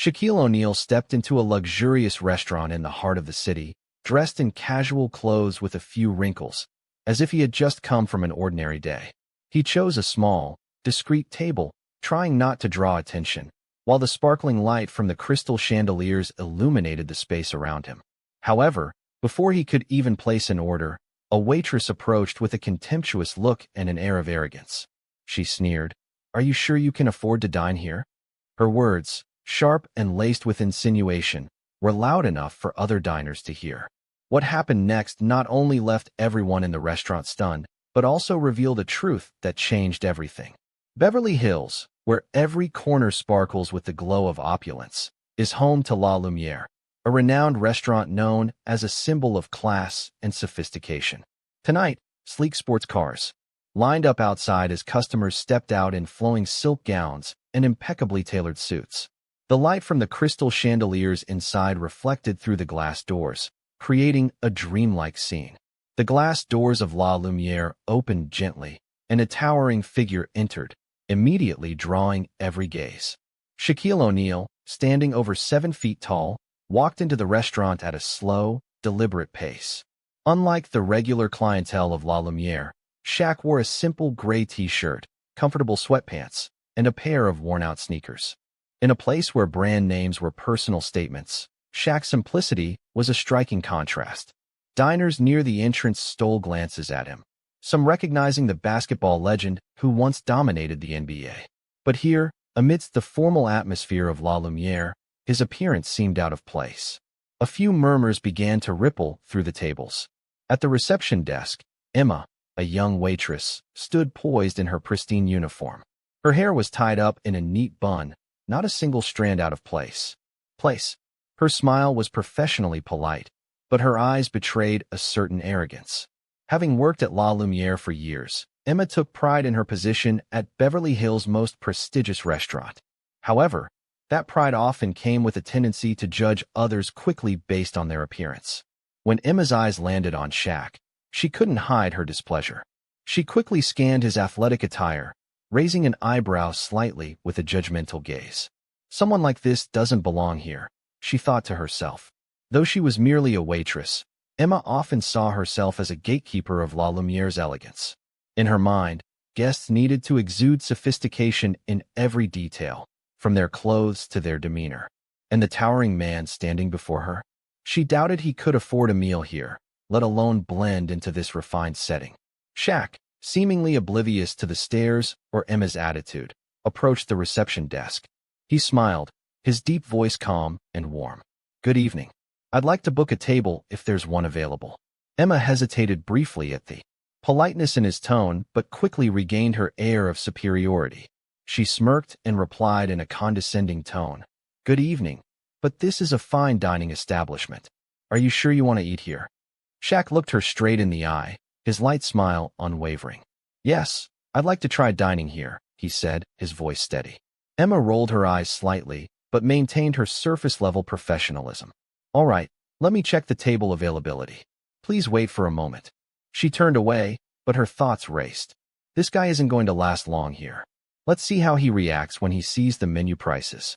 Shaquille O'Neal stepped into a luxurious restaurant in the heart of the city, dressed in casual clothes with a few wrinkles, as if he had just come from an ordinary day. He chose a small, discreet table, trying not to draw attention, while the sparkling light from the crystal chandeliers illuminated the space around him. However, before he could even place an order, a waitress approached with a contemptuous look and an air of arrogance. She sneered, "Are you sure you can afford to dine here?" Her words, sharp and laced with insinuation, were loud enough for other diners to hear. What happened next not only left everyone in the restaurant stunned, but also revealed a truth that changed everything. Beverly Hills, where every corner sparkles with the glow of opulence, is home to La Lumiere, a renowned restaurant known as a symbol of class and sophistication. Tonight, sleek sports cars lined up outside as customers stepped out in flowing silk gowns and impeccably tailored suits. The light from the crystal chandeliers inside reflected through the glass doors, creating a dreamlike scene. The glass doors of La Lumiere opened gently, and a towering figure entered, immediately drawing every gaze. Shaquille O'Neal, standing over 7 feet tall, walked into the restaurant at a slow, deliberate pace. Unlike the regular clientele of La Lumiere, Shaq wore a simple gray t-shirt, comfortable sweatpants, and a pair of worn-out sneakers. In a place where brand names were personal statements, Shaq's simplicity was a striking contrast. Diners near the entrance stole glances at him, some recognizing the basketball legend who once dominated the NBA. But here, amidst the formal atmosphere of La Lumiere, his appearance seemed out of place. A few murmurs began to ripple through the tables. At the reception desk, Emma, a young waitress, stood poised in her pristine uniform. Her hair was tied up in a neat bun, not a single strand out of place. Her smile was professionally polite, but her eyes betrayed a certain arrogance. Having worked at La Lumiere for years, Emma took pride in her position at Beverly Hills' most prestigious restaurant. However, that pride often came with a tendency to judge others quickly based on their appearance. When Emma's eyes landed on Shaq, she couldn't hide her displeasure. She quickly scanned his athletic attire, raising an eyebrow slightly with a judgmental gaze. Someone like this doesn't belong here, she thought to herself. Though she was merely a waitress, Emma often saw herself as a gatekeeper of La Lumiere's elegance. In her mind, guests needed to exude sophistication in every detail, from their clothes to their demeanor. And the towering man standing before her? She doubted he could afford a meal here, let alone blend into this refined setting. Shaq, seemingly oblivious to the stares or Emma's attitude, approached the reception desk. He smiled, his deep voice calm and warm. "Good evening. I'd like to book a table if there's one available." Emma hesitated briefly at the politeness in his tone, but quickly regained her air of superiority. She smirked and replied in a condescending tone, "Good evening, but this is a fine dining establishment. Are you sure you want to eat here?" Shaq looked her straight in the eye, his light smile unwavering. "Yes, I'd like to try dining here," he said, his voice steady. Emma rolled her eyes slightly, but maintained her surface-level professionalism. "All right, let me check the table availability. Please wait for a moment." She turned away, but her thoughts raced. This guy isn't going to last long here. Let's see how he reacts when he sees the menu prices.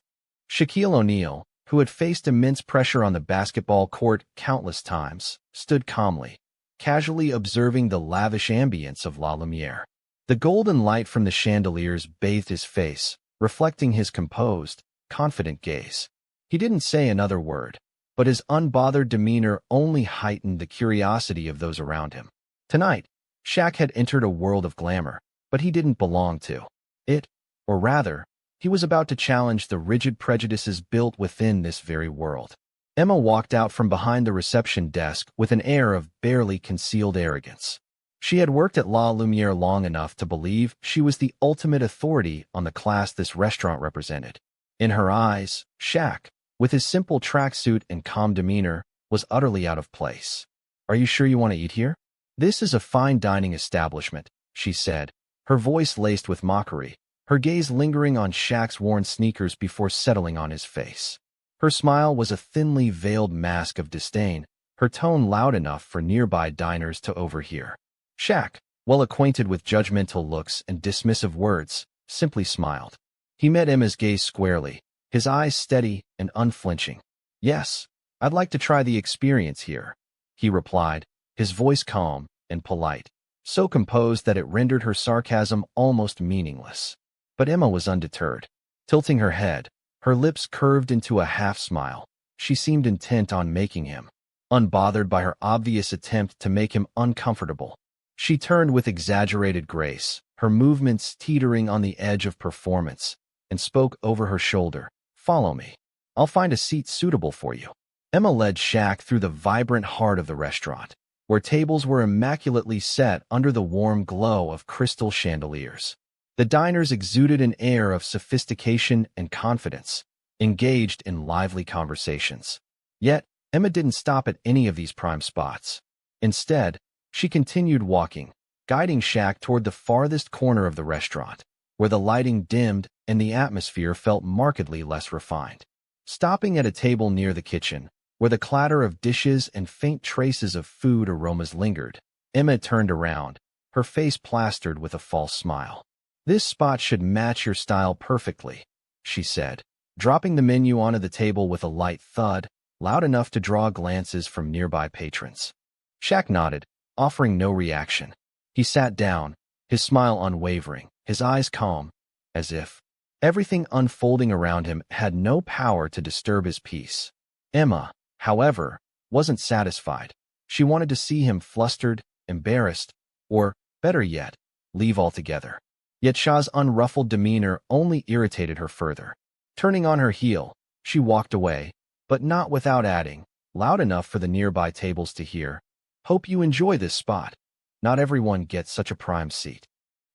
Shaquille O'Neal, who had faced immense pressure on the basketball court countless times, stood calmly, casually observing the lavish ambience of La Lumiere. The golden light from the chandeliers bathed his face, reflecting his composed, confident gaze. He didn't say another word, but his unbothered demeanor only heightened the curiosity of those around him. Tonight, Shaq had entered a world of glamour, but he didn't belong to it, or rather, he was about to challenge the rigid prejudices built within this very world. Emma walked out from behind the reception desk with an air of barely concealed arrogance. She had worked at La Lumiere long enough to believe she was the ultimate authority on the class this restaurant represented. In her eyes, Shaq, with his simple tracksuit and calm demeanor, was utterly out of place. "Are you sure you want to eat here? This is a fine dining establishment," she said, her voice laced with mockery, her gaze lingering on Shaq's worn sneakers before settling on his face. Her smile was a thinly veiled mask of disdain, her tone loud enough for nearby diners to overhear. Shaq, well acquainted with judgmental looks and dismissive words, simply smiled. He met Emma's gaze squarely, his eyes steady and unflinching. "Yes, I'd like to try the experience here," he replied, his voice calm and polite, so composed that it rendered her sarcasm almost meaningless. But Emma was undeterred. Tilting her head, her lips curved into a half-smile, she seemed intent on making him, unbothered by her obvious attempt to make him uncomfortable. She turned with exaggerated grace, her movements teetering on the edge of performance, and spoke over her shoulder. "Follow me. I'll find a seat suitable for you." Emma led Shaq through the vibrant heart of the restaurant, where tables were immaculately set under the warm glow of crystal chandeliers. The diners exuded an air of sophistication and confidence, engaged in lively conversations. Yet, Emma didn't stop at any of these prime spots. Instead, she continued walking, guiding Shaq toward the farthest corner of the restaurant, where the lighting dimmed and the atmosphere felt markedly less refined. Stopping at a table near the kitchen, where the clatter of dishes and faint traces of food aromas lingered, Emma turned around, her face plastered with a false smile. "This spot should match your style perfectly," she said, dropping the menu onto the table with a light thud, loud enough to draw glances from nearby patrons. Shaq nodded, offering no reaction. He sat down, his smile unwavering, his eyes calm, as if everything unfolding around him had no power to disturb his peace. Emma, however, wasn't satisfied. She wanted to see him flustered, embarrassed, or, better yet, leave altogether. Yet Shah's unruffled demeanor only irritated her further. Turning on her heel, she walked away, but not without adding, loud enough for the nearby tables to hear, "Hope you enjoy this spot. Not everyone gets such a prime seat."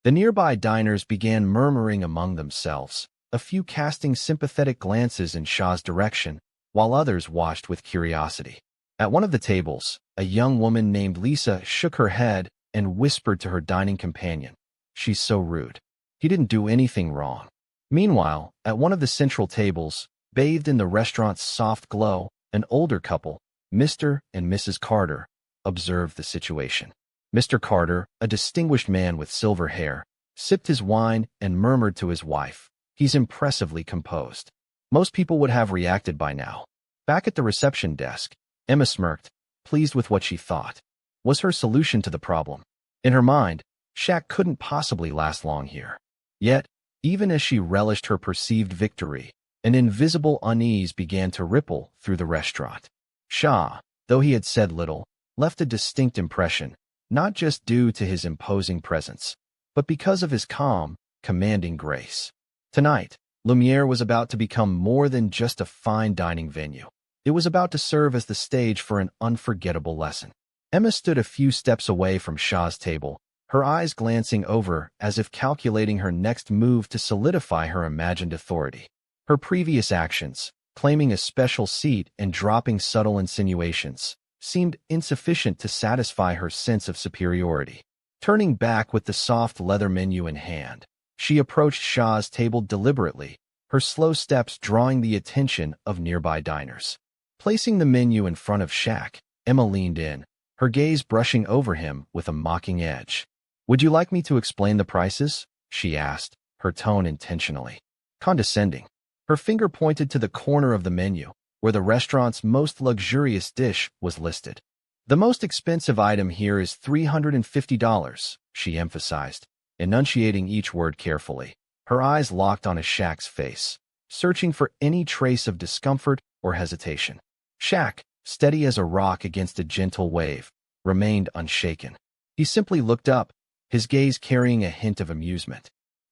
The nearby diners began murmuring among themselves, a few casting sympathetic glances in Shah's direction, while others watched with curiosity. At one of the tables, a young woman named Lisa shook her head and whispered to her dining companion, "She's so rude. He didn't do anything wrong." Meanwhile, at one of the central tables, bathed in the restaurant's soft glow, an older couple, Mr. and Mrs. Carter, observed the situation. Mr. Carter, a distinguished man with silver hair, sipped his wine and murmured to his wife, "He's impressively composed." Most people would have reacted by now. Back at the reception desk, Emma smirked, pleased with what she thought was her solution to the problem. In her mind, Shaq couldn't possibly last long here. Yet, even as she relished her perceived victory, an invisible unease began to ripple through the restaurant. Shah, though he had said little, left a distinct impression, not just due to his imposing presence, but because of his calm, commanding grace. Tonight, Lumiere was about to become more than just a fine dining venue. It was about to serve as the stage for an unforgettable lesson. Emma stood a few steps away from Shah's table, her eyes glancing over as if calculating her next move to solidify her imagined authority. Her previous actions, claiming a special seat and dropping subtle insinuations, seemed insufficient to satisfy her sense of superiority. Turning back with the soft leather menu in hand, she approached Shah's table deliberately, her slow steps drawing the attention of nearby diners. Placing the menu in front of Shaq, Emma leaned in, her gaze brushing over him with a mocking edge. "Would you like me to explain the prices?" she asked, her tone intentionally condescending. Her finger pointed to the corner of the menu, where the restaurant's most luxurious dish was listed. "The most expensive item here is $350, she emphasized, enunciating each word carefully, her eyes locked on Shaq's face, searching for any trace of discomfort or hesitation. Shaq, steady as a rock against a gentle wave, remained unshaken. He simply looked up, his gaze carrying a hint of amusement.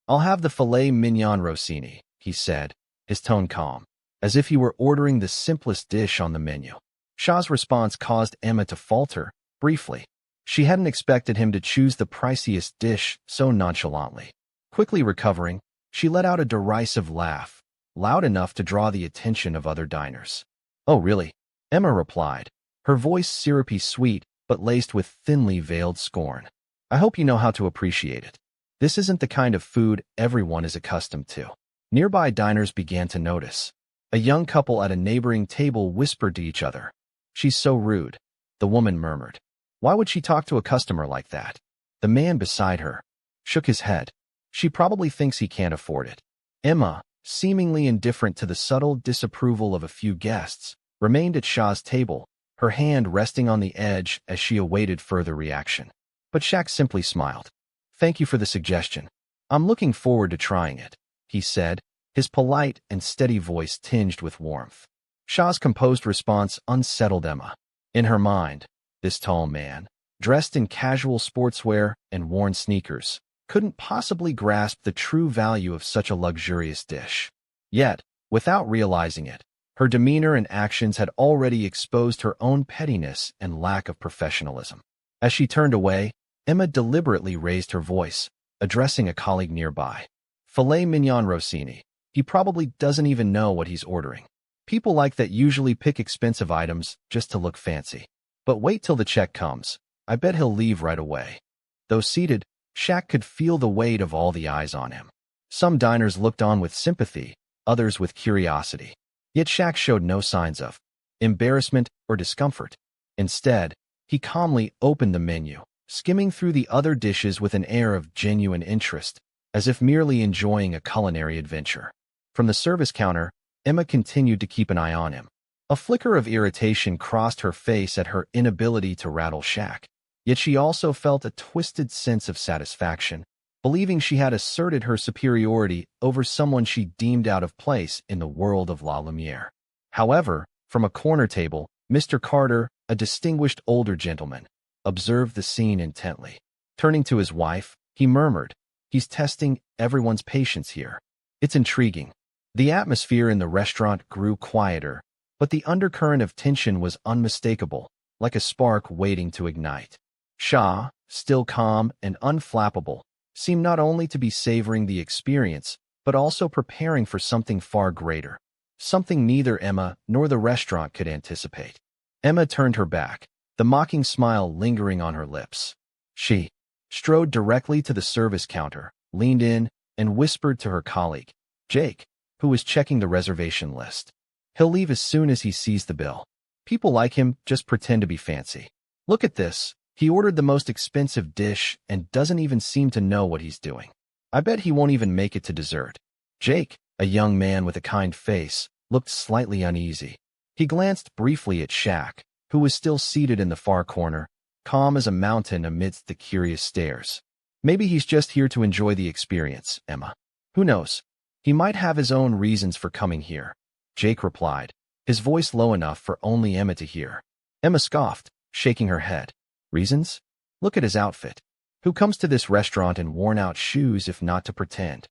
"I'll have the filet mignon rossini," he said, his tone calm, as if he were ordering the simplest dish on the menu. Shah's response caused Emma to falter, briefly. She hadn't expected him to choose the priciest dish so nonchalantly. Quickly recovering, she let out a derisive laugh, loud enough to draw the attention of other diners. "Oh, really?" Emma replied, her voice syrupy sweet but laced with thinly veiled scorn. "I hope you know how to appreciate it. This isn't the kind of food everyone is accustomed to." Nearby diners began to notice. A young couple at a neighboring table whispered to each other. "She's so rude," the woman murmured. "Why would she talk to a customer like that?" The man beside her shook his head. "She probably thinks he can't afford it." Emma, seemingly indifferent to the subtle disapproval of a few guests, remained at Shah's table, her hand resting on the edge as she awaited further reaction. But Shaq simply smiled. "Thank you for the suggestion. I'm looking forward to trying it," he said, his polite and steady voice tinged with warmth. Shah's composed response unsettled Emma. In her mind, this tall man, dressed in casual sportswear and worn sneakers, couldn't possibly grasp the true value of such a luxurious dish. Yet, without realizing it, her demeanor and actions had already exposed her own pettiness and lack of professionalism. As she turned away, Emma deliberately raised her voice, addressing a colleague nearby. "Filet mignon Rossini. He probably doesn't even know what he's ordering. People like that usually pick expensive items just to look fancy. But wait till the check comes. I bet he'll leave right away." Though seated, Shaq could feel the weight of all the eyes on him. Some diners looked on with sympathy, others with curiosity. Yet Shaq showed no signs of embarrassment or discomfort. Instead, he calmly opened the menu, skimming through the other dishes with an air of genuine interest, as if merely enjoying a culinary adventure. From the service counter, Emma continued to keep an eye on him. A flicker of irritation crossed her face at her inability to rattle Shaq. Yet she also felt a twisted sense of satisfaction, believing she had asserted her superiority over someone she deemed out of place in the world of La Lumiere. However, from a corner table, Mr. Carter, a distinguished older gentleman, observed the scene intently. Turning to his wife, he murmured, "He's testing everyone's patience here. It's intriguing." The atmosphere in the restaurant grew quieter, but the undercurrent of tension was unmistakable, like a spark waiting to ignite. Shah, still calm and unflappable, seemed not only to be savoring the experience, but also preparing for something far greater, something neither Emma nor the restaurant could anticipate. Emma turned her back, the mocking smile lingering on her lips. She strode directly to the service counter, leaned in, and whispered to her colleague, Jake, who was checking the reservation list. "He'll leave as soon as he sees the bill. People like him just pretend to be fancy. Look at this. He ordered the most expensive dish and doesn't even seem to know what he's doing. I bet he won't even make it to dessert." Jake, a young man with a kind face, looked slightly uneasy. He glanced briefly at Shaq, who was still seated in the far corner, calm as a mountain amidst the curious stares. "Maybe he's just here to enjoy the experience, Emma. Who knows? He might have his own reasons for coming here," Jake replied, his voice low enough for only Emma to hear. Emma scoffed, shaking her head. "Reasons? Look at his outfit. Who comes to this restaurant in worn-out shoes if not to pretend?"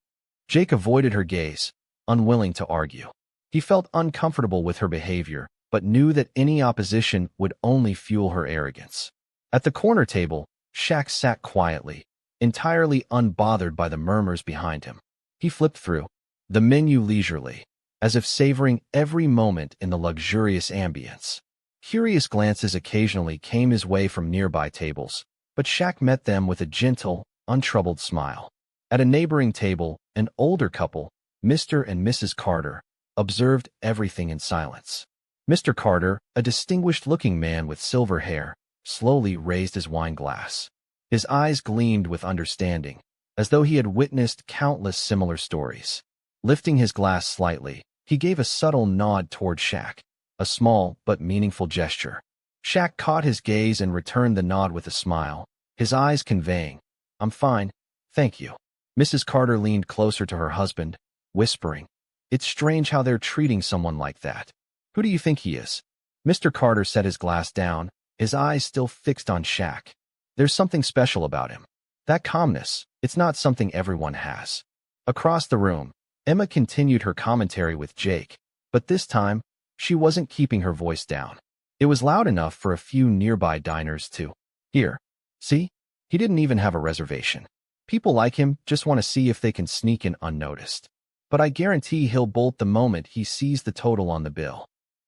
Jake avoided her gaze, unwilling to argue. He felt uncomfortable with her behavior, but knew that any opposition would only fuel her arrogance. At the corner table, Shaq sat quietly, entirely unbothered by the murmurs behind him. He flipped through the menu leisurely, as if savoring every moment in the luxurious ambience. Curious glances occasionally came his way from nearby tables, but Shaq met them with a gentle, untroubled smile. At a neighboring table, an older couple, Mr. and Mrs. Carter, observed everything in silence. Mr. Carter, a distinguished-looking man with silver hair, slowly raised his wine glass. His eyes gleamed with understanding, as though he had witnessed countless similar stories. Lifting his glass slightly, he gave a subtle nod toward Shaq, a small but meaningful gesture. Shaq caught his gaze and returned the nod with a smile, his eyes conveying, "I'm fine, thank you." Mrs. Carter leaned closer to her husband, whispering, "It's strange how they're treating someone like that. Who do you think he is?" Mr. Carter set his glass down, his eyes still fixed on Shaq. "There's something special about him. That calmness, it's not something everyone has." Across the room, Emma continued her commentary with Jake, but this time, she wasn't keeping her voice down. It was loud enough for a few nearby diners to hear. "See? He didn't even have a reservation. People like him just want to see if they can sneak in unnoticed. But I guarantee he'll bolt the moment he sees the total on the bill."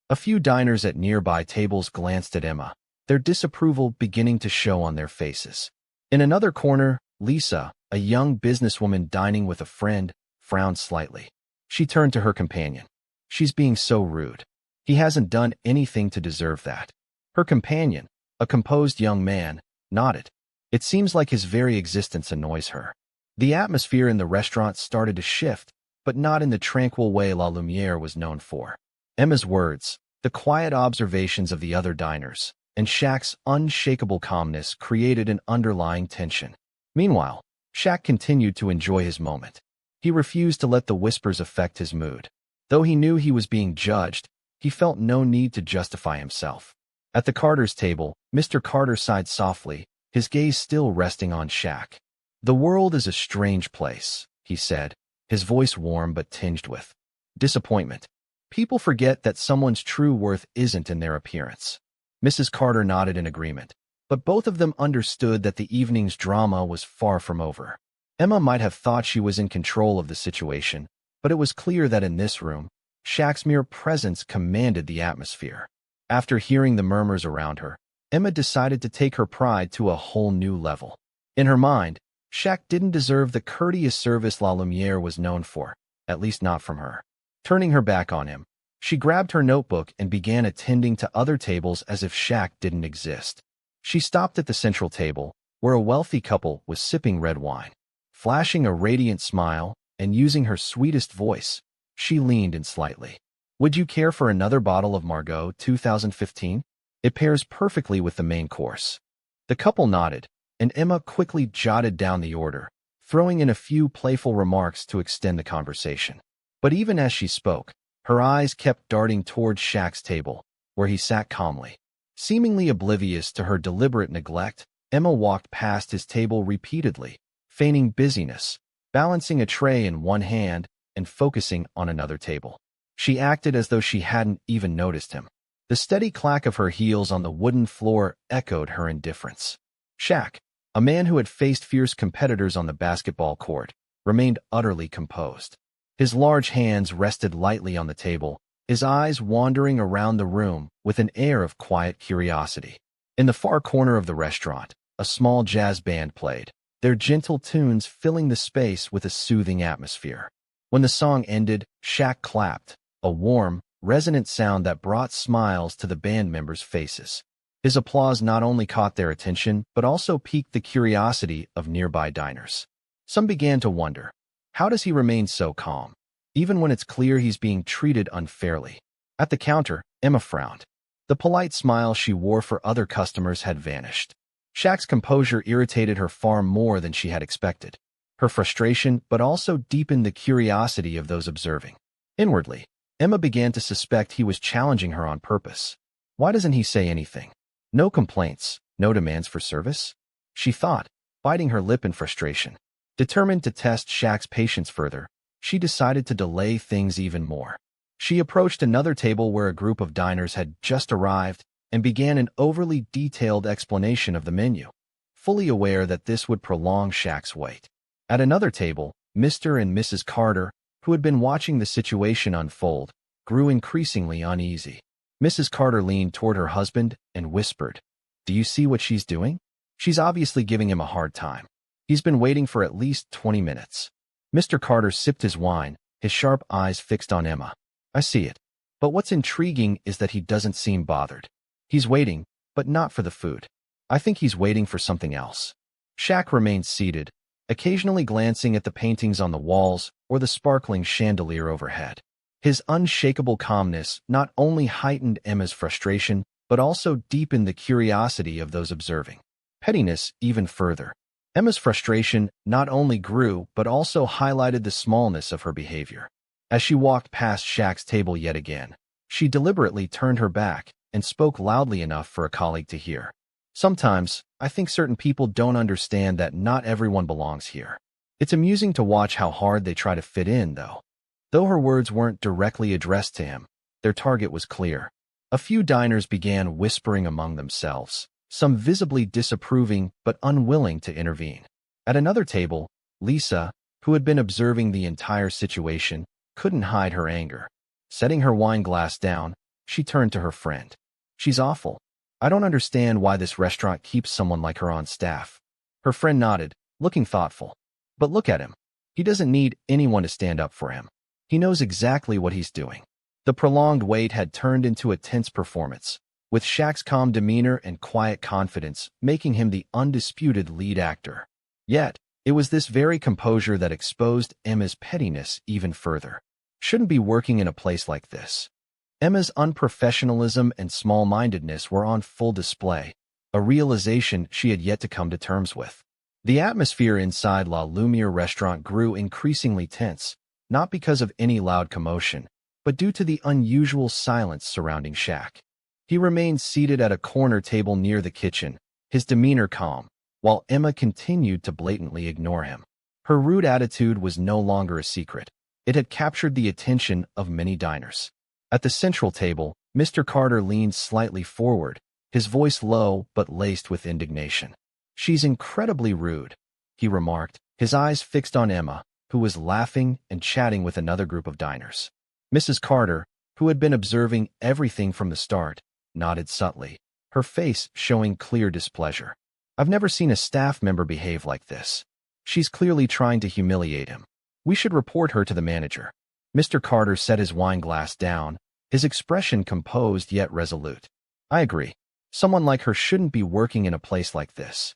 A few diners at nearby tables glanced at Emma, their disapproval beginning to show on their faces. In another corner, Lisa, a young businesswoman dining with a friend, frowned slightly. She turned to her companion. "She's being so rude. He hasn't done anything to deserve that." Her companion, a composed young man, nodded. It seems like his very existence annoys her. The atmosphere in the restaurant started to shift, but not in the tranquil way La Lumiere was known for. Emma's words, the quiet observations of the other diners, and Shaq's unshakable calmness created an underlying tension. Meanwhile, Shaq continued to enjoy his moment. He refused to let the whispers affect his mood. Though he knew he was being judged, he felt no need to justify himself. At the Carter's table, Mr. Carter sighed softly, his gaze still resting on Shaq. "The world is a strange place," he said, his voice warm but tinged with disappointment. "People forget that someone's true worth isn't in their appearance." Mrs. Carter nodded in agreement, but both of them understood that the evening's drama was far from over. Emma might have thought she was in control of the situation, but it was clear that in this room, Shaq's mere presence commanded the atmosphere. After hearing the murmurs around her, Emma decided to take her pride to a whole new level. In her mind, Shaq didn't deserve the courteous service La Lumiere was known for, at least not from her. Turning her back on him, she grabbed her notebook and began attending to other tables as if Shaq didn't exist. She stopped at the central table, where a wealthy couple was sipping red wine. Flashing a radiant smile and using her sweetest voice, she leaned in slightly. "Would you care for another bottle of Margaux 2015? It pairs perfectly with the main course." The couple nodded, and Emma quickly jotted down the order, throwing in a few playful remarks to extend the conversation. But even as she spoke, her eyes kept darting towards Shaq's table, where he sat calmly. Seemingly oblivious to her deliberate neglect, Emma walked past his table repeatedly, feigning busyness, balancing a tray in one hand and focusing on another table. She acted as though she hadn't even noticed him. The steady clack of her heels on the wooden floor echoed her indifference. Shaq, a man who had faced fierce competitors on the basketball court, remained utterly composed. His large hands rested lightly on the table, his eyes wandering around the room with an air of quiet curiosity. In the far corner of the restaurant, a small jazz band played, their gentle tunes filling the space with a soothing atmosphere. When the song ended, Shaq clapped, a warm, resonant sound that brought smiles to the band members' faces. His applause not only caught their attention, but also piqued the curiosity of nearby diners. Some began to wonder, how does he remain so calm, even when it's clear he's being treated unfairly? At the counter, Emma frowned. The polite smile she wore for other customers had vanished. Shaq's composure irritated her far more than she had expected. Her frustration, but also deepened the curiosity of those observing. Inwardly, Emma began to suspect he was challenging her on purpose. Why doesn't he say anything? No complaints, no demands for service? She thought, biting her lip in frustration. Determined to test Shaq's patience further, she decided to delay things even more. She approached another table where a group of diners had just arrived and began an overly detailed explanation of the menu, fully aware that this would prolong Shaq's wait. At another table, Mr. and Mrs. Carter, who had been watching the situation unfold, grew increasingly uneasy. Mrs. Carter leaned toward her husband and whispered, "Do you see what she's doing? She's obviously giving him a hard time. He's been waiting for at least 20 minutes. Mr. Carter sipped his wine, his sharp eyes fixed on Emma. "I see it. But what's intriguing is that he doesn't seem bothered. He's waiting, but not for the food. I think he's waiting for something else." Shaq remained seated, occasionally glancing at the paintings on the walls or the sparkling chandelier overhead. His unshakable calmness not only heightened Emma's frustration, but also deepened the curiosity of those observing. Pettiness even further. Emma's frustration not only grew, but also highlighted the smallness of her behavior. As she walked past Shaq's table yet again, she deliberately turned her back and spoke loudly enough for a colleague to hear. "Sometimes, I think certain people don't understand that not everyone belongs here. It's amusing to watch how hard they try to fit in, though." Though her words weren't directly addressed to him, their target was clear. A few diners began whispering among themselves, some visibly disapproving but unwilling to intervene. At another table, Lisa, who had been observing the entire situation, couldn't hide her anger. Setting her wine glass down, she turned to her friend. "She's awful. I don't understand why this restaurant keeps someone like her on staff." Her friend nodded, looking thoughtful. "But look at him. He doesn't need anyone to stand up for him. He knows exactly what he's doing." The prolonged wait had turned into a tense performance, with Shaq's calm demeanor and quiet confidence making him the undisputed lead actor. Yet, It was this very composure that exposed Emma's pettiness even further. Shouldn't be working in a place like this. Emma's unprofessionalism and small-mindedness were on full display, a realization she had yet to come to terms with. The atmosphere inside La Lumiere restaurant grew increasingly tense, not because of any loud commotion, but due to the unusual silence surrounding Shaq. He remained seated at a corner table near the kitchen, his demeanor calm, while Emma continued to blatantly ignore him. Her rude attitude was no longer a secret. It had captured the attention of many diners. At the central table, Mr. Carter leaned slightly forward, his voice low but laced with indignation. "She's incredibly rude," he remarked, his eyes fixed on Emma, who was laughing and chatting with another group of diners. Mrs. Carter, who had been observing everything from the start, nodded subtly, her face showing clear displeasure. "I've never seen a staff member behave like this. She's clearly trying to humiliate him. We should report her to the manager." Mr. Carter set his wine glass down, his expression composed yet resolute. "I agree. Someone like her shouldn't be working in a place like this."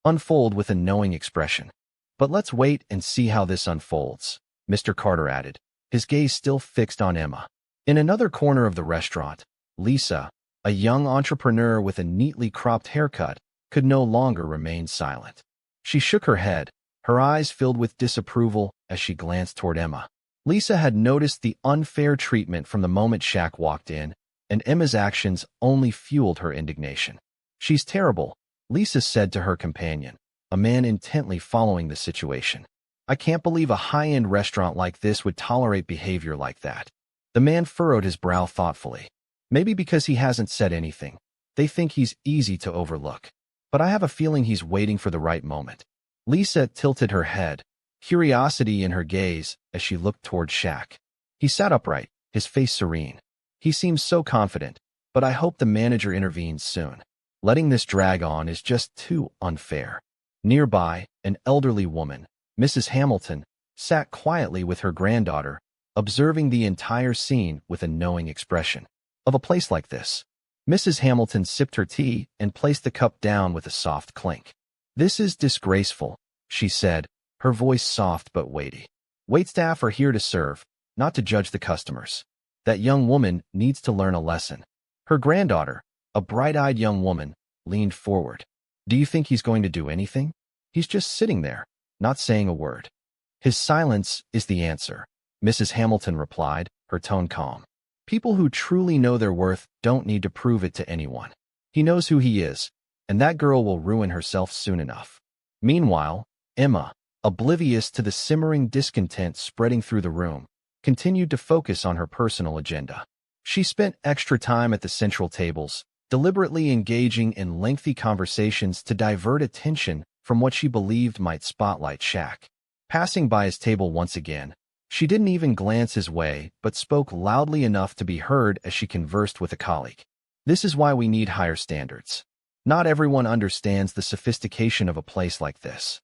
Unfold with a knowing expression. "But let's wait and see how this unfolds," Mr. Carter added, his gaze still fixed on Emma. In another corner of the restaurant, Lisa, a young entrepreneur with a neatly cropped haircut, could no longer remain silent. She shook her head, her eyes filled with disapproval as she glanced toward Emma. Lisa had noticed the unfair treatment from the moment Shaq walked in, and Emma's actions only fueled her indignation. "She's terrible," Lisa said to her companion, a man intently following the situation. "I can't believe a high-end restaurant like this would tolerate behavior like that." The man furrowed his brow thoughtfully. "Maybe because he hasn't said anything. They think he's easy to overlook. But I have a feeling he's waiting for the right moment." Lisa tilted her head, curiosity in her gaze as she looked toward Shaq. He sat upright, his face serene. "He seems so confident, but I hope the manager intervenes soon. Letting this drag on is just too unfair." Nearby, an elderly woman, Mrs. Hamilton, sat quietly with her granddaughter, observing the entire scene with a knowing expression. "Of a place like this." Mrs. Hamilton sipped her tea and placed the cup down with a soft clink. "This is disgraceful," she said, her voice soft but weighty. "Waitstaff are here to serve, not to judge the customers. That young woman needs to learn a lesson." Her granddaughter, a bright-eyed young woman, leaned forward. "Do you think he's going to do anything? He's just sitting there, not saying a word." "His silence is the answer," Mrs. Hamilton replied, her tone calm. "People who truly know their worth don't need to prove it to anyone. He knows who he is, and that girl will ruin herself soon enough." Meanwhile, Emma, oblivious to the simmering discontent spreading through the room, continued to focus on her personal agenda. She spent extra time at the central tables, deliberately engaging in lengthy conversations to divert attention from what she believed might spotlight Shaq. Passing by his table once again, she didn't even glance his way but spoke loudly enough to be heard as she conversed with a colleague. "This is why we need higher standards. Not everyone understands the sophistication of a place like this.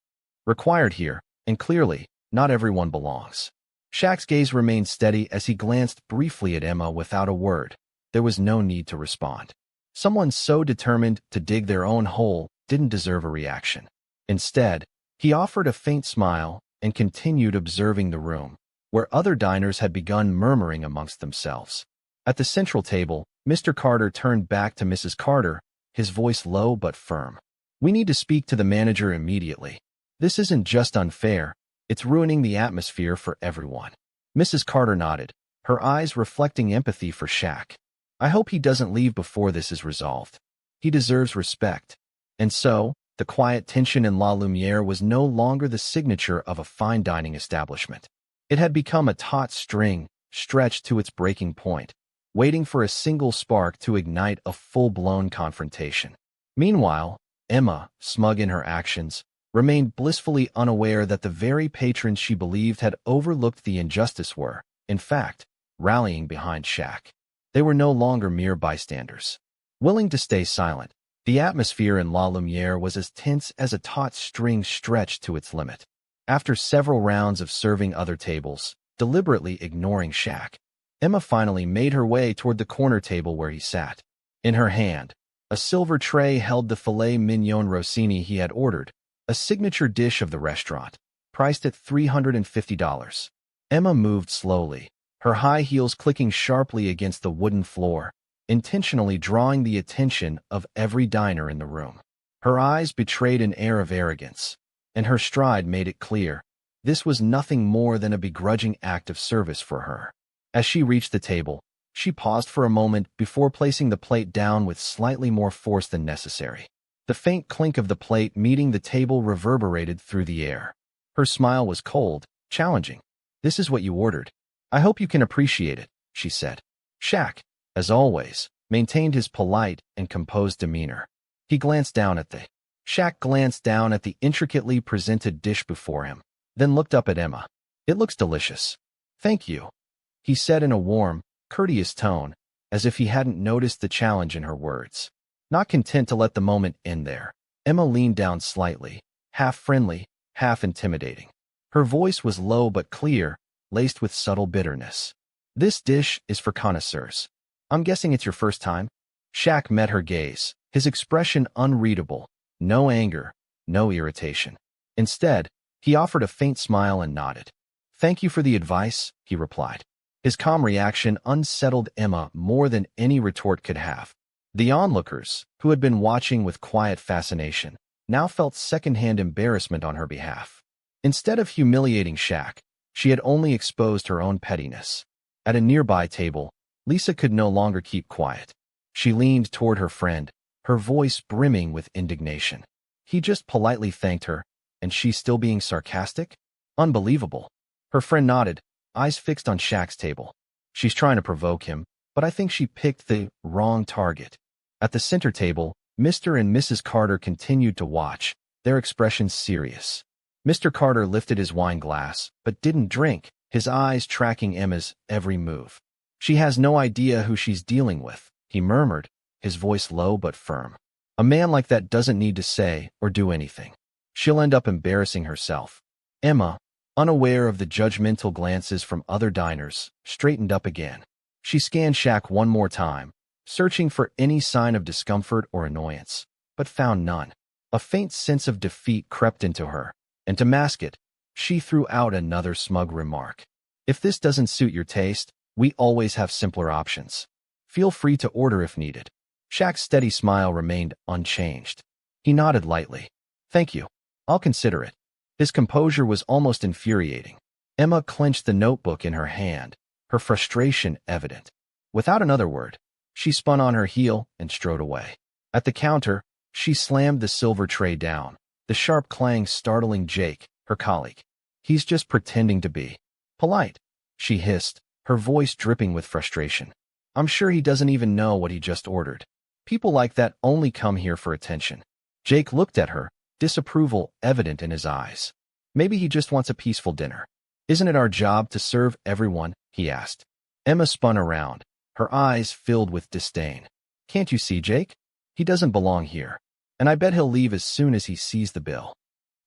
Required here, and clearly, not everyone belongs." Shaq's gaze remained steady as he glanced briefly at Emma without a word. There was no need to respond. Someone so determined to dig their own hole didn't deserve a reaction. Instead, he offered a faint smile and continued observing the room, where other diners had begun murmuring amongst themselves. At the central table, Mr. Carter turned back to Mrs. Carter, his voice low but firm. "We need to speak to the manager immediately. This isn't just unfair, it's ruining the atmosphere for everyone." Mrs. Carter nodded, her eyes reflecting empathy for Shaq. "I hope he doesn't leave before this is resolved. He deserves respect." And so, the quiet tension in La Lumiere was no longer the signature of a fine dining establishment. It had become a taut string, stretched to its breaking point, waiting for a single spark to ignite a full-blown confrontation. Meanwhile, Emma, smug in her actions, remained blissfully unaware that the very patrons she believed had overlooked the injustice were, in fact, rallying behind Shaq. They were no longer mere bystanders. Willing to stay silent, the atmosphere in La Lumiere was as tense as a taut string stretched to its limit. After several rounds of serving other tables, deliberately ignoring Shaq, Emma finally made her way toward the corner table where he sat. In her hand, a silver tray held the filet mignon rossini he had ordered, a signature dish of the restaurant, priced at $350. Emma moved slowly, her high heels clicking sharply against the wooden floor, intentionally drawing the attention of every diner in the room. Her eyes betrayed an air of arrogance, and her stride made it clear this was nothing more than a begrudging act of service for her. As she reached the table, she paused for a moment before placing the plate down with slightly more force than necessary. The faint clink of the plate meeting the table reverberated through the air. Her smile was cold, challenging. "This is what you ordered. I hope you can appreciate it," she said. Shaq, as always, maintained his polite and composed demeanor. Shaq glanced down at the intricately presented dish before him, then looked up at Emma. "It looks delicious." "Thank you," he said in a warm, courteous tone, as if he hadn't noticed the challenge in her words. Not content to let the moment end there, Emma leaned down slightly, half friendly, half intimidating. Her voice was low but clear, laced with subtle bitterness. "This dish is for connoisseurs. I'm guessing it's your first time?" Shaq met her gaze, his expression unreadable, no anger, no irritation. Instead, he offered a faint smile and nodded. "Thank you for the advice," he replied. His calm reaction unsettled Emma more than any retort could have. The onlookers, who had been watching with quiet fascination, now felt secondhand embarrassment on her behalf. Instead of humiliating Shaq, she had only exposed her own pettiness. At a nearby table, Lisa could no longer keep quiet. She leaned toward her friend, her voice brimming with indignation. He just politely thanked her, and she's still being sarcastic? Unbelievable. Her friend nodded, eyes fixed on Shaq's table. She's trying to provoke him, but I think she picked the wrong target. At the center table, Mr. and Mrs. Carter continued to watch, their expressions serious. Mr. Carter lifted his wine glass, but didn't drink, his eyes tracking Emma's every move. "She has no idea who she's dealing with," he murmured, his voice low but firm. "A man like that doesn't need to say or do anything. She'll end up embarrassing herself." Emma, unaware of the judgmental glances from other diners, straightened up again. She scanned Shaq one more time, searching for any sign of discomfort or annoyance, but found none. A faint sense of defeat crept into her, and to mask it, she threw out another smug remark. "If this doesn't suit your taste, we always have simpler options. Feel free to order if needed." Shaq's steady smile remained unchanged. He nodded lightly. "Thank you. I'll consider it." His composure was almost infuriating. Emma clenched the notebook in her hand, her frustration evident. Without another word, she spun on her heel and strode away. At the counter, she slammed the silver tray down, the sharp clang startling Jake, her colleague. "He's just pretending to be polite," she hissed, her voice dripping with frustration. "I'm sure he doesn't even know what he just ordered. People like that only come here for attention." Jake looked at her, disapproval evident in his eyes. "Maybe he just wants a peaceful dinner." "Isn't it our job to serve everyone?" he asked. Emma spun around, her eyes filled with disdain. "Can't you see, Jake? He doesn't belong here, and I bet he'll leave as soon as he sees the bill."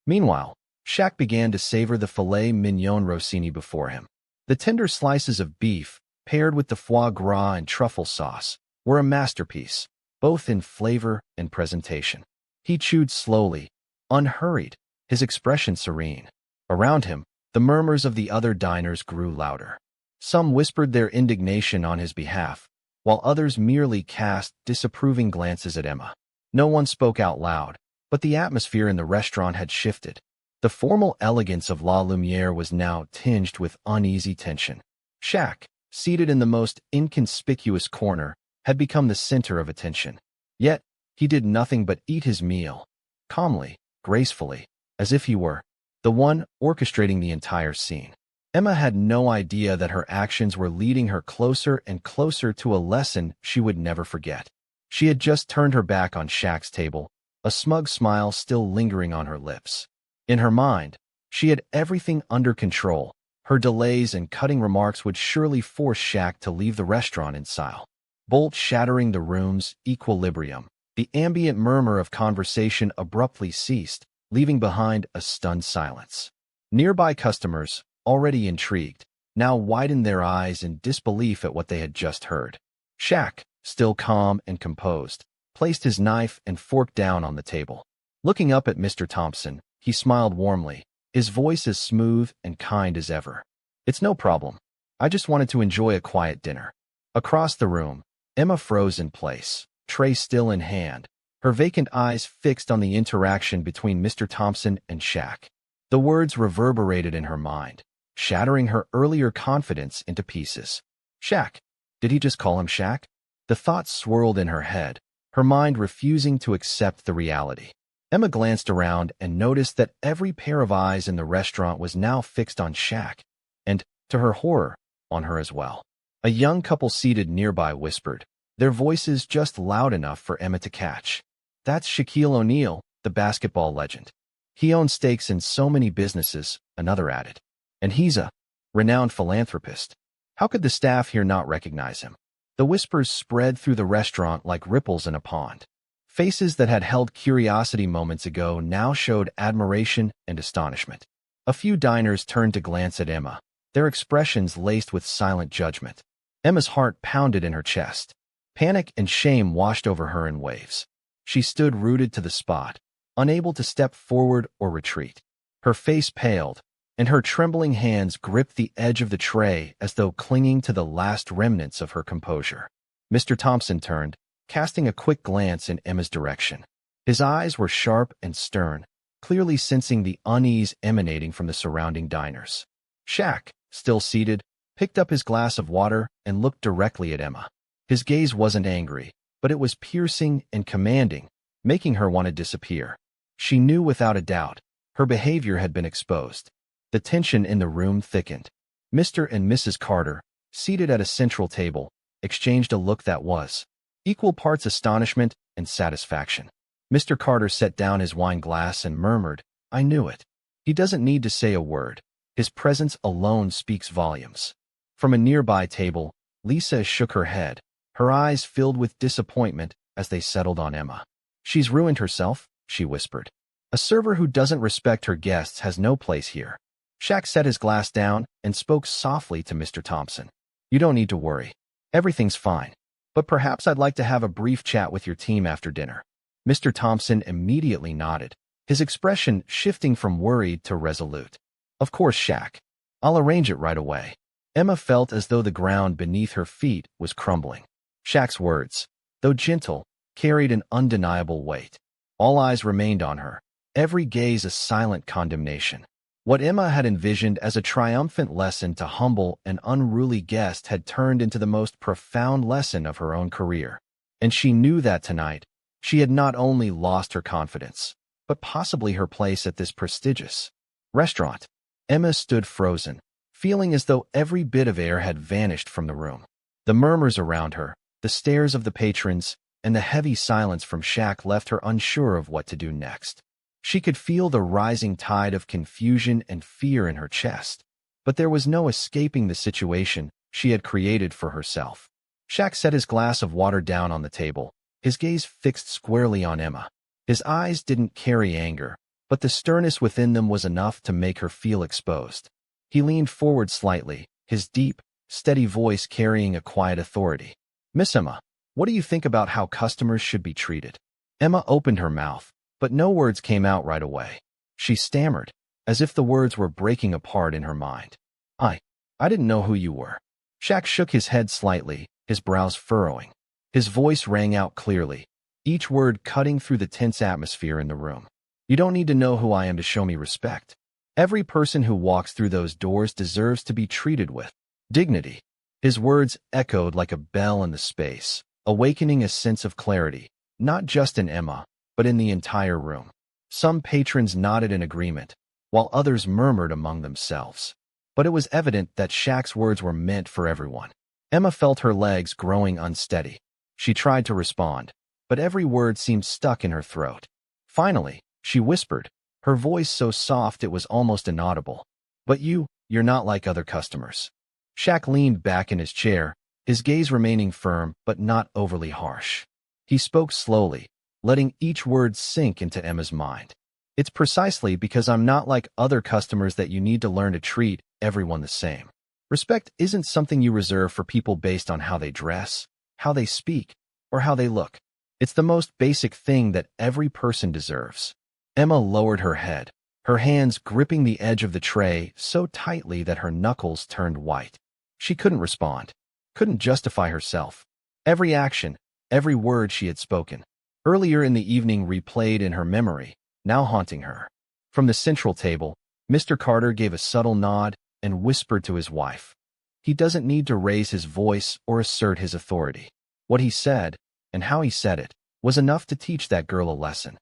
Meanwhile, Shaq began to savor the filet mignon rossini before him. The tender slices of beef, paired with the foie gras and truffle sauce, were a masterpiece, both in flavor and presentation. He chewed slowly, unhurried, his expression serene. Around him, the murmurs of the other diners grew louder. Some whispered their indignation on his behalf, while others merely cast disapproving glances at Emma. No one spoke out loud, but the atmosphere in the restaurant had shifted. The formal elegance of La Lumiere was now tinged with uneasy tension. Shaq, seated in the most inconspicuous corner, had become the center of attention. Yet, he did nothing but eat his meal, calmly, gracefully, as if he were the one orchestrating the entire scene. Emma had no idea that her actions were leading her closer and closer to a lesson she would never forget. She had just turned her back on Shaq's table, a smug smile still lingering on her lips. In her mind, she had everything under control. Her delays and cutting remarks would surely force Shaq to leave the restaurant in style. Bolt shattering the room's equilibrium, the ambient murmur of conversation abruptly ceased, leaving behind a stunned silence. Nearby customers, already intrigued, now widened their eyes in disbelief at what they had just heard. Shaq, still calm and composed, placed his knife and fork down on the table. Looking up at Mr. Thompson, He smiled warmly, his voice as smooth and kind as ever. "It's no problem. I just wanted to enjoy a quiet dinner." Across the room, Emma froze in place, tray still in hand, her vacant eyes fixed on the interaction between Mr. Thompson and Shaq. The words reverberated in her mind, shattering her earlier confidence into pieces. Shaq. Did he just call him Shaq? The thoughts swirled in her head, her mind refusing to accept the reality. Emma glanced around and noticed that every pair of eyes in the restaurant was now fixed on Shaq, and, to her horror, on her as well. A young couple seated nearby whispered, their voices just loud enough for Emma to catch. "That's Shaquille O'Neal, the basketball legend. He owns stakes in so many businesses," another added. "And he's a renowned philanthropist. How could the staff here not recognize him?" The whispers spread through the restaurant like ripples in a pond. Faces that had held curiosity moments ago now showed admiration and astonishment. A few diners turned to glance at Emma, their expressions laced with silent judgment. Emma's heart pounded in her chest. Panic and shame washed over her in waves. She stood rooted to the spot, unable to step forward or retreat. Her face paled, and her trembling hands gripped the edge of the tray as though clinging to the last remnants of her composure. Mr. Thompson turned, casting a quick glance in Emma's direction. His eyes were sharp and stern, clearly sensing the unease emanating from the surrounding diners. Shaq, still seated, picked up his glass of water and looked directly at Emma. His gaze wasn't angry, but it was piercing and commanding, making her want to disappear. She knew without a doubt, her behavior had been exposed. The tension in the room thickened. Mr. and Mrs. Carter, seated at a central table, exchanged a look that was equal parts astonishment and satisfaction. Mr. Carter set down his wine glass and murmured, "I knew it. He doesn't need to say a word. His presence alone speaks volumes." From a nearby table, Lisa shook her head, her eyes filled with disappointment as they settled on Emma. "She's ruined herself," she whispered. "A server who doesn't respect her guests has no place here." Shaq set his glass down and spoke softly to Mr. Thompson. "You don't need to worry. Everything's fine. But perhaps I'd like to have a brief chat with your team after dinner." Mr. Thompson immediately nodded, his expression shifting from worried to resolute. "Of course, Shaq. I'll arrange it right away." Emma felt as though the ground beneath her feet was crumbling. Shaq's words, though gentle, carried an undeniable weight. All eyes remained on her, every gaze a silent condemnation. What Emma had envisioned as a triumphant lesson to humble and unruly guests had turned into the most profound lesson of her own career. And she knew that tonight, she had not only lost her confidence, but possibly her place at this prestigious restaurant. Emma stood frozen, feeling as though every bit of air had vanished from the room. The murmurs around her, the stares of the patrons, and the heavy silence from Shaq left her unsure of what to do next. She could feel the rising tide of confusion and fear in her chest, but there was no escaping the situation she had created for herself. Shaq set his glass of water down on the table, his gaze fixed squarely on Emma. His eyes didn't carry anger, but the sternness within them was enough to make her feel exposed. He leaned forward slightly, his deep, steady voice carrying a quiet authority. "Miss Emma, what do you think about how customers should be treated?" Emma opened her mouth, but no words came out right away. She stammered, as if the words were breaking apart in her mind. I didn't know who you were." Shaq shook his head slightly, his brows furrowing. His voice rang out clearly, each word cutting through the tense atmosphere in the room. "You don't need to know who I am to show me respect. Every person who walks through those doors deserves to be treated with dignity." His words echoed like a bell in the space, awakening a sense of clarity, not just in Emma, but in the entire room. Some patrons nodded in agreement, while others murmured among themselves. But it was evident that Shaq's words were meant for everyone. Emma felt her legs growing unsteady. She tried to respond, but every word seemed stuck in her throat. Finally, she whispered, her voice so soft it was almost inaudible. "But you're not like other customers." Shaq leaned back in his chair, his gaze remaining firm but not overly harsh. He spoke slowly, letting each word sink into Emma's mind. "It's precisely because I'm not like other customers that you need to learn to treat everyone the same. Respect isn't something you reserve for people based on how they dress, how they speak, or how they look. It's the most basic thing that every person deserves." Emma lowered her head, her hands gripping the edge of the tray so tightly that her knuckles turned white. She couldn't respond, couldn't justify herself. Every action, every word she had spoken, earlier in the evening replayed in her memory, now haunting her. From the central table, Mr. Carter gave a subtle nod and whispered to his wife. He doesn't need to raise his voice or assert his authority. What he said, and how he said it, was enough to teach that girl a lesson.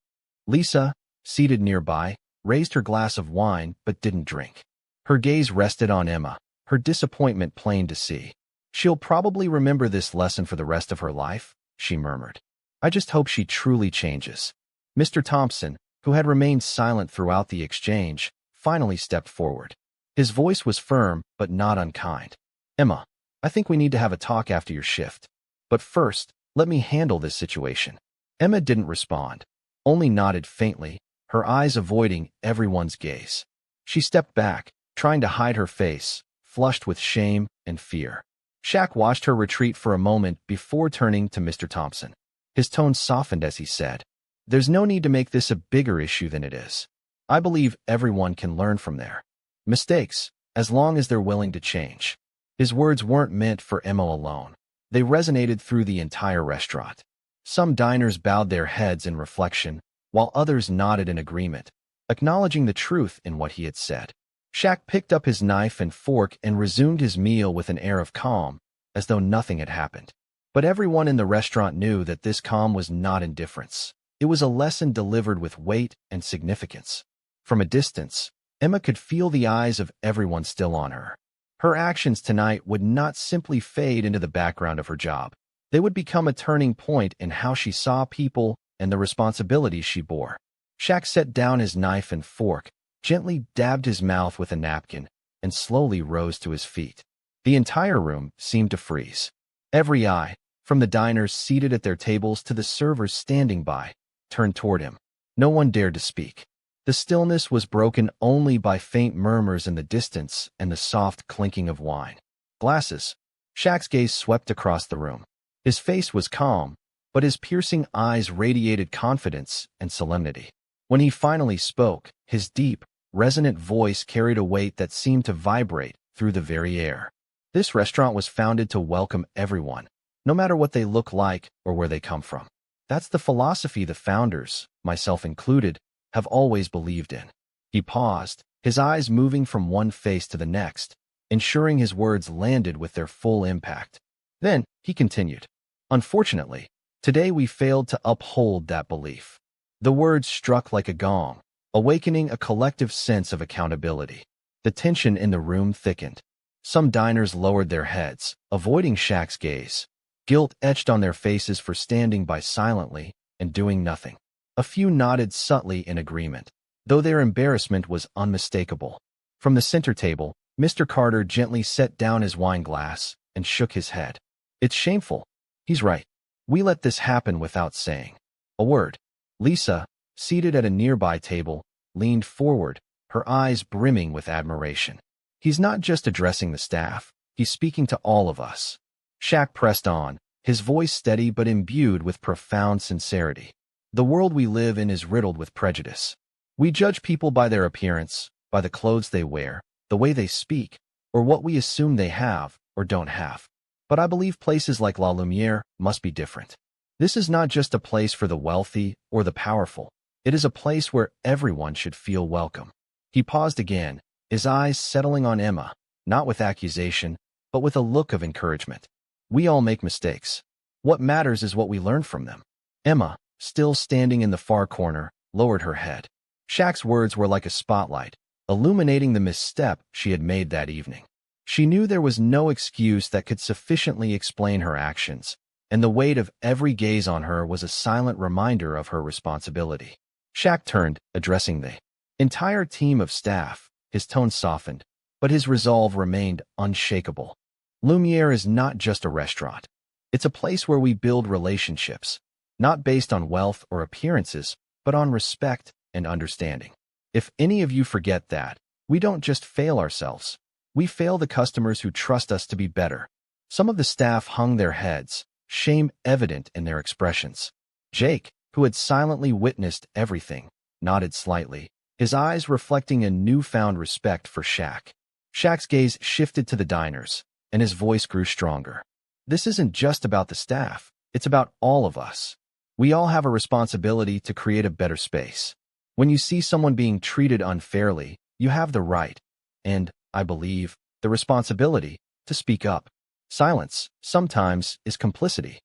Lisa, seated nearby, raised her glass of wine but didn't drink. Her gaze rested on Emma, her disappointment plain to see. "She'll probably remember this lesson for the rest of her life," she murmured. "I just hope she truly changes." Mr. Thompson, who had remained silent throughout the exchange, finally stepped forward. His voice was firm but not unkind. "Emma, I think we need to have a talk after your shift. But first, let me handle this situation." Emma didn't respond, only nodded faintly, her eyes avoiding everyone's gaze. She stepped back, trying to hide her face, flushed with shame and fear. Shaq watched her retreat for a moment before turning to Mr. Thompson. His tone softened as he said, "There's no need to make this a bigger issue than it is. I believe everyone can learn from their mistakes, as long as they're willing to change." His words weren't meant for Emma alone. They resonated through the entire restaurant. Some diners bowed their heads in reflection, while others nodded in agreement, acknowledging the truth in what he had said. Shaq picked up his knife and fork and resumed his meal with an air of calm, as though nothing had happened. But everyone in the restaurant knew that this calm was not indifference. It was a lesson delivered with weight and significance. From a distance, Emma could feel the eyes of everyone still on her. Her actions tonight would not simply fade into the background of her job. They would become a turning point in how she saw people and the responsibilities she bore. Shaq set down his knife and fork, gently dabbed his mouth with a napkin, and slowly rose to his feet. The entire room seemed to freeze. Every eye, from the diners seated at their tables to the servers standing by, turned toward him. No one dared to speak. The stillness was broken only by faint murmurs in the distance and the soft clinking of wine. Glasses. Shaq's gaze swept across the room. His face was calm, but his piercing eyes radiated confidence and solemnity. When he finally spoke, his deep, resonant voice carried a weight that seemed to vibrate through the very air. This restaurant was founded to welcome everyone, no matter what they look like or where they come from. That's the philosophy the founders, myself included, have always believed in. He paused, his eyes moving from one face to the next, ensuring his words landed with their full impact. Then, he continued, "Unfortunately, today we failed to uphold that belief." The words struck like a gong, awakening a collective sense of accountability. The tension in the room thickened. Some diners lowered their heads, avoiding Shaq's gaze. Guilt etched on their faces for standing by silently and doing nothing. A few nodded subtly in agreement, though their embarrassment was unmistakable. From the center table, Mr. Carter gently set down his wine glass and shook his head. "It's shameful. He's right. We let this happen without saying a word." Lisa, seated at a nearby table, leaned forward, her eyes brimming with admiration. "He's not just addressing the staff, he's speaking to all of us." Shaq pressed on, his voice steady but imbued with profound sincerity. "The world we live in is riddled with prejudice. We judge people by their appearance, by the clothes they wear, the way they speak, or what we assume they have or don't have. But I believe places like La Lumiere must be different. This is not just a place for the wealthy or the powerful. It is a place where everyone should feel welcome." He paused again, his eyes settling on Emma, not with accusation, but with a look of encouragement. "We all make mistakes. What matters is what we learn from them." Emma, still standing in the far corner, lowered her head. Shaq's words were like a spotlight, illuminating the misstep she had made that evening. She knew there was no excuse that could sufficiently explain her actions, and the weight of every gaze on her was a silent reminder of her responsibility. Shaq turned, addressing the entire team of staff. His tone softened, but his resolve remained unshakable. "Lumiere is not just a restaurant. It's a place where we build relationships, not based on wealth or appearances, but on respect and understanding. If any of you forget that, we don't just fail ourselves. We fail the customers who trust us to be better." Some of the staff hung their heads, shame evident in their expressions. Jake, who had silently witnessed everything, nodded slightly, his eyes reflecting a newfound respect for Shaq. Shaq's gaze shifted to the diners, and his voice grew stronger. This isn't just about the staff, it's about all of us. We all have a responsibility to create a better space. When you see someone being treated unfairly, you have the right, and, I believe, the responsibility, to speak up. Silence, sometimes, is complicity.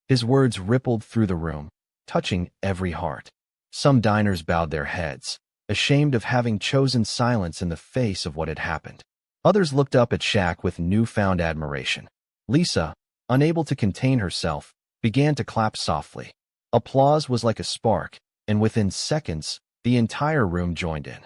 His words rippled through the room, touching every heart. Some diners bowed their heads, ashamed of having chosen silence in the face of what had happened. Others looked up at Shaq with newfound admiration. Lisa, unable to contain herself, began to clap softly. Applause was like a spark, and within seconds, the entire room joined in.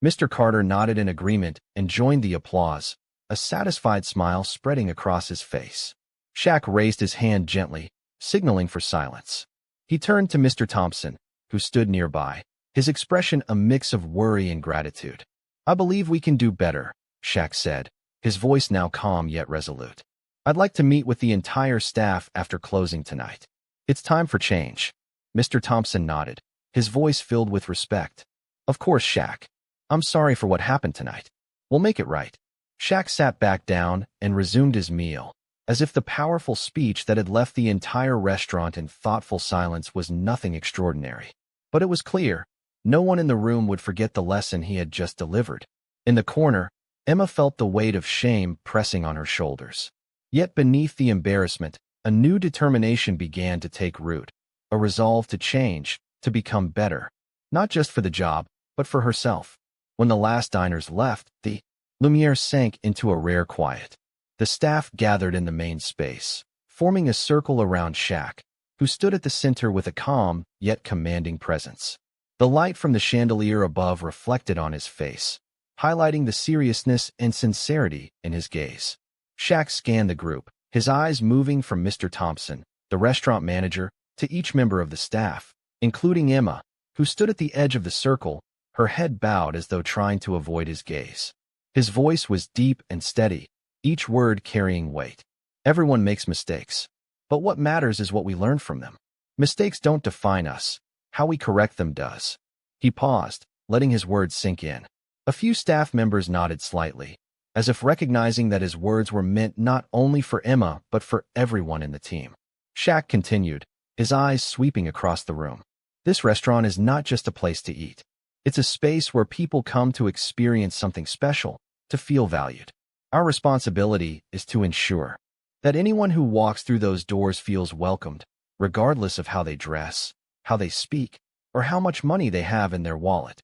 Mr. Carter nodded in agreement and joined the applause, a satisfied smile spreading across his face. Shaq raised his hand gently, signaling for silence. He turned to Mr. Thompson, who stood nearby, his expression a mix of worry and gratitude. "I believe we can do better," Shaq said, his voice now calm yet resolute. "I'd like to meet with the entire staff after closing tonight. It's time for change." Mr. Thompson nodded, his voice filled with respect. "Of course, Shaq. I'm sorry for what happened tonight. We'll make it right." Shaq sat back down and resumed his meal, as if the powerful speech that had left the entire restaurant in thoughtful silence was nothing extraordinary. But it was clear, no one in the room would forget the lesson he had just delivered. In the corner, Emma felt the weight of shame pressing on her shoulders. Yet beneath the embarrassment, a new determination began to take root, a resolve to change, to become better, not just for the job, but for herself. When the last diners left, the lumiere sank into a rare quiet. The staff gathered in the main space, forming a circle around Shaq, who stood at the center with a calm yet commanding presence. The light from the chandelier above reflected on his face, highlighting the seriousness and sincerity in his gaze. Shaq scanned the group, his eyes moving from Mr. Thompson, the restaurant manager, to each member of the staff, including Emma, who stood at the edge of the circle, her head bowed as though trying to avoid his gaze. His voice was deep and steady, each word carrying weight. "Everyone makes mistakes, but what matters is what we learn from them. Mistakes don't define us, how we correct them does." He paused, letting his words sink in. A few staff members nodded slightly, as if recognizing that his words were meant not only for Emma but for everyone in the team. Shaq continued, his eyes sweeping across the room. "This restaurant is not just a place to eat. It's a space where people come to experience something special, to feel valued. Our responsibility is to ensure that anyone who walks through those doors feels welcomed, regardless of how they dress, how they speak, or how much money they have in their wallet."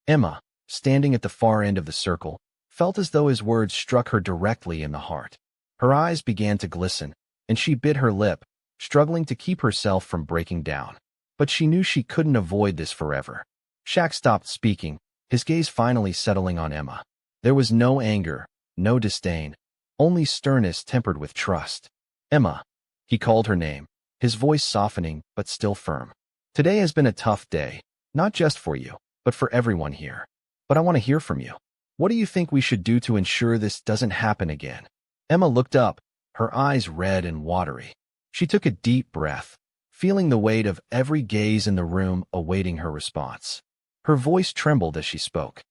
Emma, standing at the far end of the circle, felt as though his words struck her directly in the heart. Her eyes began to glisten, and she bit her lip, struggling to keep herself from breaking down. But she knew she couldn't avoid this forever. Shaq stopped speaking, his gaze finally settling on Emma. There was no anger, no disdain, only sternness tempered with trust. "Emma," he called her name, his voice softening but still firm. "Today has been a tough day, not just for you, but for everyone here. But I want to hear from you. What do you think we should do to ensure this doesn't happen again?" Emma looked up, her eyes red and watery. She took a deep breath, feeling the weight of every gaze in the room awaiting her response. Her voice trembled as she spoke.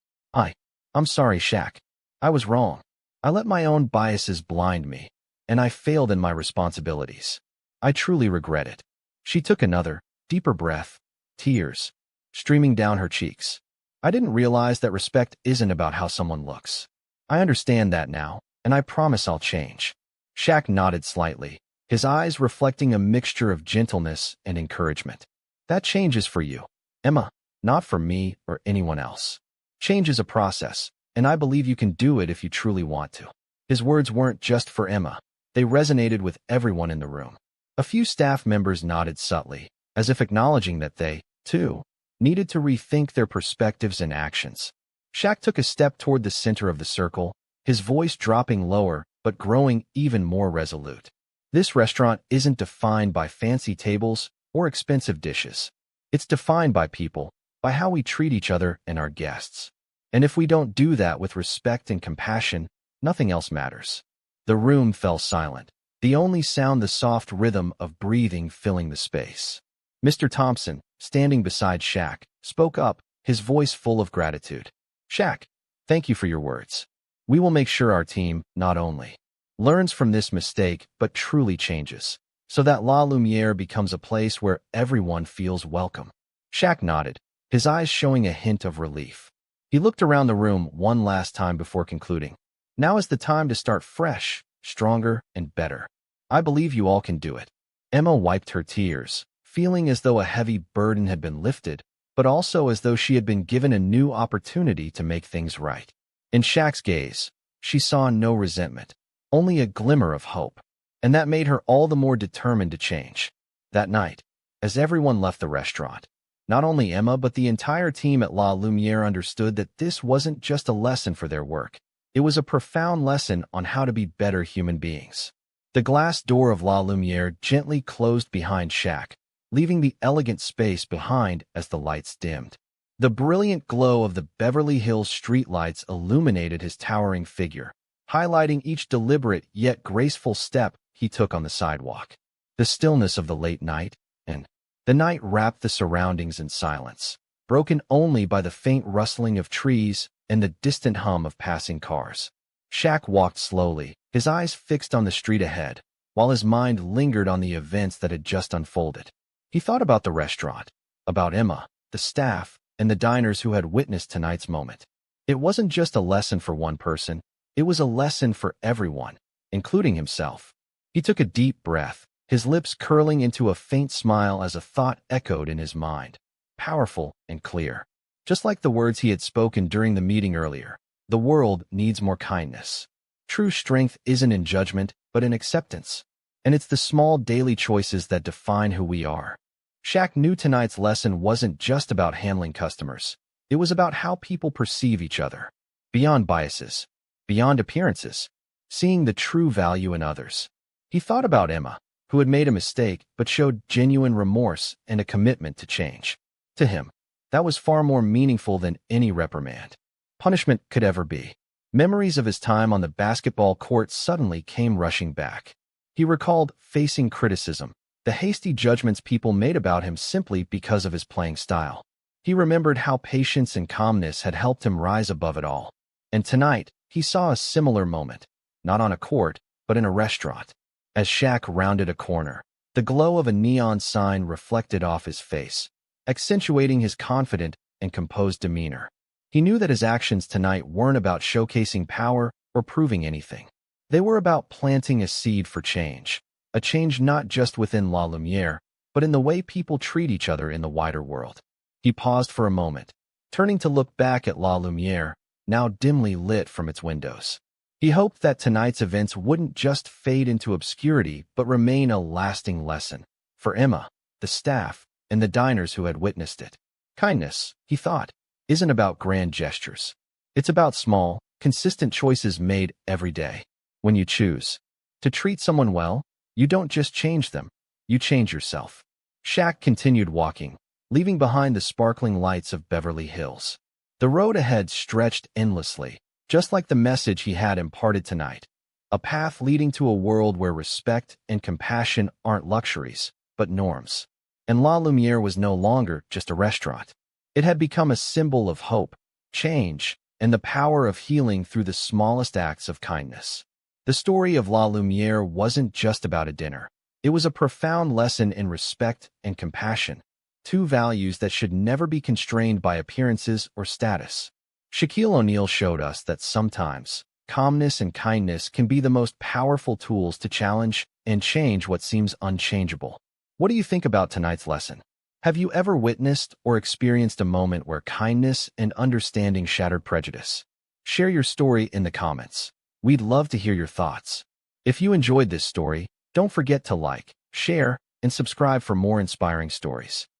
I'm sorry, Shaq. I was wrong. I let my own biases blind me, and I failed in my responsibilities. I truly regret it." She took another, deeper breath, tears streaming down her cheeks. "I didn't realize that respect isn't about how someone looks. I understand that now, and I promise I'll change." Shaq nodded slightly, his eyes reflecting a mixture of gentleness and encouragement. "That change is for you, Emma, not for me or anyone else. Change is a process, and I believe you can do it if you truly want to." His words weren't just for Emma. They resonated with everyone in the room. A few staff members nodded subtly, as if acknowledging that they, too, needed to rethink their perspectives and actions. Shaq took a step toward the center of the circle, his voice dropping lower but growing even more resolute. "This restaurant isn't defined by fancy tables or expensive dishes. It's defined by people, by how we treat each other and our guests. And if we don't do that with respect and compassion, nothing else matters." The room fell silent, the only sound the soft rhythm of breathing filling the space. Mr. Thompson, standing beside Shaq, spoke up, his voice full of gratitude. Shaq, thank you for your words. We will make sure our team not only learns from this mistake, but truly changes, so that La Lumiere becomes a place where everyone feels welcome. Shaq nodded, his eyes showing a hint of relief. He looked around the room one last time before concluding. Now is the time to start fresh, stronger, and better. I believe you all can do it. Emma wiped her tears, feeling as though a heavy burden had been lifted, but also as though she had been given a new opportunity to make things right. In Shaq's gaze, she saw no resentment, only a glimmer of hope, and that made her all the more determined to change. That night, as everyone left the restaurant, not only Emma but the entire team at La Lumiere understood that this wasn't just a lesson for their work. It was a profound lesson on how to be better human beings. The glass door of La Lumiere gently closed behind Shaq, leaving the elegant space behind as the lights dimmed. The brilliant glow of the Beverly Hills streetlights illuminated his towering figure, highlighting each deliberate yet graceful step he took on the sidewalk. The stillness of the late night, and the night wrapped the surroundings in silence, broken only by the faint rustling of trees and the distant hum of passing cars. Shaq walked slowly, his eyes fixed on the street ahead, while his mind lingered on the events that had just unfolded. He thought about the restaurant, about Emma, the staff, and the diners who had witnessed tonight's moment. It wasn't just a lesson for one person, it was a lesson for everyone, including himself. He took a deep breath, his lips curling into a faint smile as a thought echoed in his mind, powerful and clear. Just like the words he had spoken during the meeting earlier, the world needs more kindness. True strength isn't in judgment, but in acceptance. And it's the small daily choices that define who we are. Shaq knew tonight's lesson wasn't just about handling customers. It was about how people perceive each other. Beyond biases, beyond appearances, seeing the true value in others. He thought about Emma, who had made a mistake but showed genuine remorse and a commitment to change. To him, that was far more meaningful than any reprimand, punishment could ever be. Memories of his time on the basketball court suddenly came rushing back. He recalled facing criticism, the hasty judgments people made about him simply because of his playing style. He remembered how patience and calmness had helped him rise above it all. And tonight, he saw a similar moment, not on a court, but in a restaurant. As Shaq rounded a corner, the glow of a neon sign reflected off his face, accentuating his confident and composed demeanor. He knew that his actions tonight weren't about showcasing power or proving anything. They were about planting a seed for change, a change not just within La Lumiere, but in the way people treat each other in the wider world. He paused for a moment, turning to look back at La Lumiere, now dimly lit from its windows. He hoped that tonight's events wouldn't just fade into obscurity but remain a lasting lesson for Emma, the staff, and the diners who had witnessed it. Kindness, he thought, isn't about grand gestures. It's about small, consistent choices made every day. When you choose to treat someone well, you don't just change them, you change yourself. Shaq continued walking, leaving behind the sparkling lights of Beverly Hills. The road ahead stretched endlessly, just like the message he had imparted tonight. A path leading to a world where respect and compassion aren't luxuries, but norms. And La Lumiere was no longer just a restaurant. It had become a symbol of hope, change, and the power of healing through the smallest acts of kindness. The story of La Lumiere wasn't just about a dinner. It was a profound lesson in respect and compassion, two values that should never be constrained by appearances or status. Shaquille O'Neal showed us that sometimes calmness and kindness can be the most powerful tools to challenge and change what seems unchangeable. What do you think about tonight's lesson? Have you ever witnessed or experienced a moment where kindness and understanding shattered prejudice? Share your story in the comments. We'd love to hear your thoughts. If you enjoyed this story, don't forget to like, share, and subscribe for more inspiring stories.